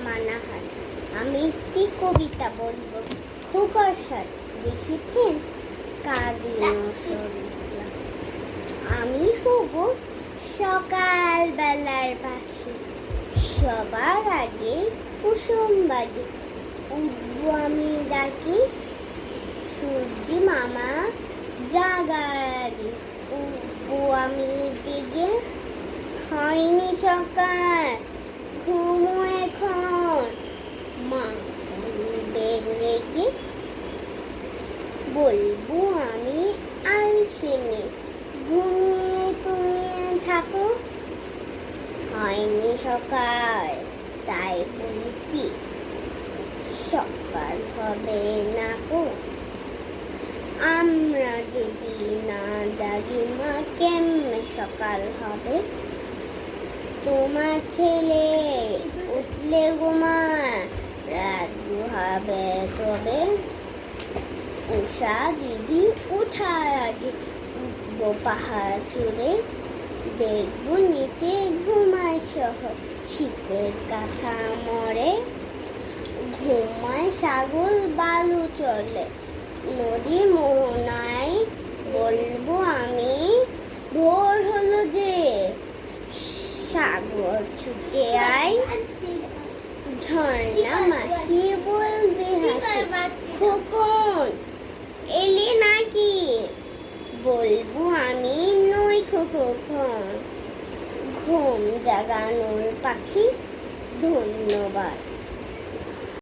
মানা হয়। আমি একটি কবিতা বলবো, খোকার সাথে। লিখেছেন কাজী নজরুল ইসলাম। আমি হব সকাল বেলার পাখি, সবার আগে কুসুম বাগে উঠবো আমি ডাকি। সূর্যি মামা জাগার আগে উঠবো আমি জেগে। হয়নি সকাল, ঘুমো এখন, মা বের রেগে। বলবো আমি আলসেমি, ঘুমিয়ে ঘুমিয়ে থাকো। হয়নি সকাল, তাই বলি কি সকাল হবে না গো। আমরা যদি না জাগি মা, কেমনে সকাল হবে? তোমার ছেলে উঠলে গো মা, রাত হবে তবে। উষা দিদি উঠার আগে উঠবো পাহাড় চড়ে। দেখবো নিচে ঘুমায় শহর, শীতের কাঁথা মরে। ঘুমায় ছাগল বালু চলে, নদী মোহনায়। বলবো আমি ভোর হলো যে, সাগর ছুটে আয়। ঝর্ণা মাসি বলবে হাসি, খোকন এলি নাকি? বলবো আমি নই খোকন, ঘুম জাগানোর পাখি। ধন্যবাদ।